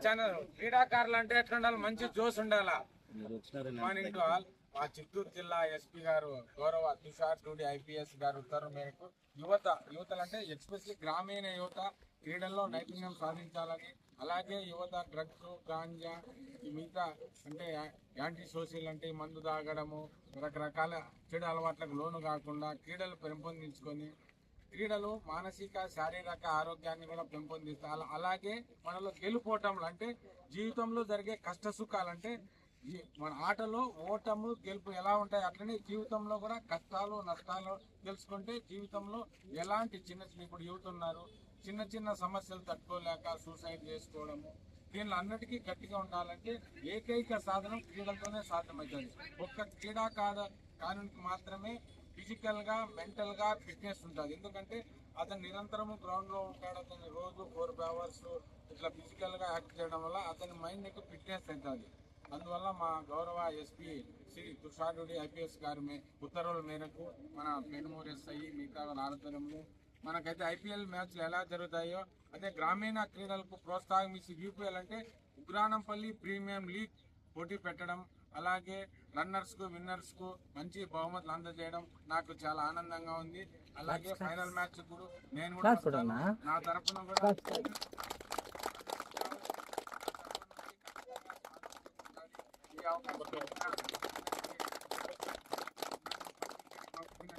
Channel క్రీడాకారులు అంటే ఎట్లా ఉండాలి, మంచి జోస్ ఉండాలా. Morning to all. మా చిత్తూరు జిల్లా ఎస్పీ గారు గౌరవ తుషార్ టూడి ఐపీఎస్ గారు ఉత్తర్వు మేరకు యువతలు అంటే ఎస్పెషల్లీ గ్రామీణ యువత క్రీడల్లో నైపుణ్యం సాధించాలని, అలాగే యువత డ్రగ్స్, గాంజా, మిగతా అంటే యాంటీ సోషల్ అంటే మందు తాగడము, రకరకాల చెడు అలవాట్లకు లోను కాకుండా క్రీడలు పెంపొందించుకొని క్రీడలు మానసిక శారీరక ఆరోగ్యాన్ని కూడా పెంపొందిస్తాయి. అలాగే మనలో గెలుపోవటంలు అంటే జీవితంలో జరిగే కష్ట సుఖాలంటే మన ఆటలో ఓటము గెలుపు ఎలా ఉంటాయి, అట్లనే జీవితంలో కూడా కష్టాలు నష్టాలు తెలుసుకుంటే జీవితంలో ఎలాంటి ఇప్పుడు యువత ఉన్నారు చిన్న చిన్న సమస్యలు తట్టుకోలేక సూసైడ్ చేసుకోవడము, దీనిలో అన్నిటికీ గట్టిగా ఉండాలంటే ఏకైక సాధనం క్రీడలతోనే సాధ్యమవుతుంది. ఒక్క క్రీడాకారునికి మాత్రమే ఫిజికల్ గా మెంటల్ గా ఫిట్నెస్ ఉంటుంది. ఎందుకంటే అతను నిరంతరము గ్రౌండ్ లో ఉంటాడు. అతను రోజు 4 hours ఇట్లా ఫిజికల్ గా యాక్ట్ చేయడం వల్ల అతని మైండ్ కి ఫిట్నెస్ అవుతుంది. అందువల్ల మా గౌరవ ఎస్పీ శ్రీ తుషార్ టూడి ఐపీఎస్ గారి ఉత్తర్వుల మేరకు మన పెనుమూరు ఎస్ఐ మిగతా ఆధ్వర్యంలో మనకైతే ఐపీఎల్ మ్యాచ్లు ఎలా జరుగుతాయో అదే గ్రామీణ క్రీడలకు ప్రోత్సాహం ఇచ్చి యూపీఎల్ అంటే ఉగ్రానంపల్లి ప్రీమియం లీగ్ పోటీ పెట్టడం, అలాగే రన్నర్స్ కు విన్నర్స్ కు మంచి బహుమతులు అందజేయడం నాకు చాలా ఆనందంగా ఉంది. అలాగే ఫైనల్ మ్యాచ్ కూడా నేను కూడా నా తరఫున కూడా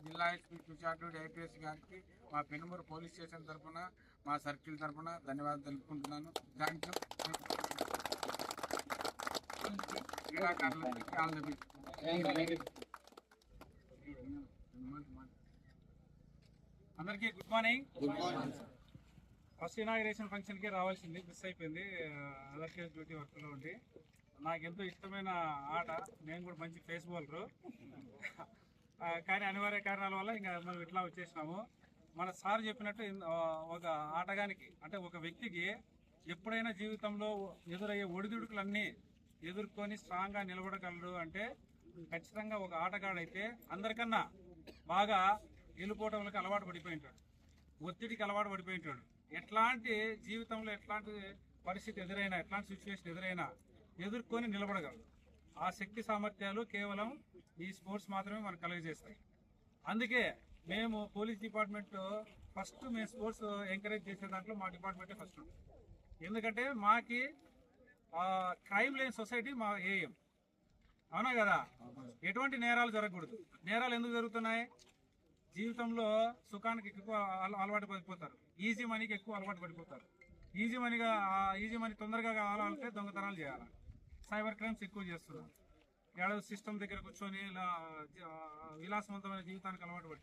జిల్లా ఎస్పీ తుషార్ టూడి ఐపీఎస్ గారికి మా పెనుమూరు పోలీస్ స్టేషన్ తరఫున మా సర్కిల్ తరఫున ధన్యవాదాలు తెలుపుకుంటున్నాను. Thank you. అందరికీ good morning. First inauguration function కి రావాల్సింది, మిస్ అయిపోయింది. అదర్ కేస్ డ్యూటీ వర్క్ లో ఉండి నాకు ఎంతో ఇష్టమైన ఆట, నేను కూడా మంచి ఫేస్ బౌలరు, కానీ అనివార్య కారణాల వల్ల ఇంకా మనం ఇట్లా వచ్చేసినాము. మన సార్ చెప్పినట్టు ఒక ఆటగానికి అంటే ఒక వ్యక్తికి ఎప్పుడైనా జీవితంలో ఎదురయ్యే ఒడిదుడుకులన్నీ ఎదుర్కొని స్ట్రాంగ్ గా నిలబడగలడు అంటే ఖచ్చితంగా ఒక ఆటగాడైతే అందరికన్నా బాగా గెలుపోవటంలోకి అలవాటు పడిపోయి ఉంటాడు, ఒత్తిడికి అలవాటు పడిపోయి ఉంటాడు. ఎట్లాంటి జీవితంలో ఎట్లాంటి పరిస్థితి ఎదురైనా, ఎట్లాంటి సిచ్యువేషన్ ఎదురైనా ఎదుర్కొని నిలబడగలడు. ఆ శక్తి సామర్థ్యాలు కేవలం ఈ స్పోర్ట్స్ మాత్రమే మనకు కలుగజేస్తాయి. అందుకే మేము పోలీస్ డిపార్ట్మెంట్ ఫస్ట్ మేము స్పోర్ట్స్ ఎంకరేజ్ చేసే దాంట్లో మా డిపార్ట్మెంటే ఫస్ట్ ఉంటుంది. ఎందుకంటే మాకి క్రైమ్ లేని సొసైటీ మా ఏఎం, అవునా కదా? ఎటువంటి నేరాలు జరగకూడదు. నేరాలు ఎందుకు జరుగుతున్నాయి? జీవితంలో సుఖానికి ఎక్కువ అలవాటు పడిపోతారు, ఈజీ మనీకి ఎక్కువ అలవాటు పడిపోతారు. ఈజీ మనీ తొందరగా కావాలంటే దొంగతనాలు చేయాలి, సైబర్ క్రైమ్స్ ఎక్కువ చేస్తున్నారు. ఏడో సిస్టమ్ దగ్గర కూర్చొని ఇలా విలాసవంతమైన జీవితానికి అలవాటు పడి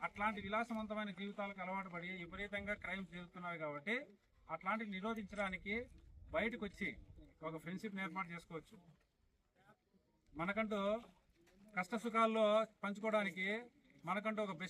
అట్లాంటి విలాసవంతమైన జీవితాలకు అలవాటు పడి విపరీతంగా క్రైమ్స్ జరుగుతున్నారు. కాబట్టి అట్లాంటివి నిరోధించడానికి బయటకు వచ్చి ఒక ఫ్రెండ్షిప్ ఏర్పాటు చేసుకోవచ్చు. మనకంటూ కష్ట సుఖాల్లో పంచుకోవడానికి మనకంటూ ఒక బెస్ట్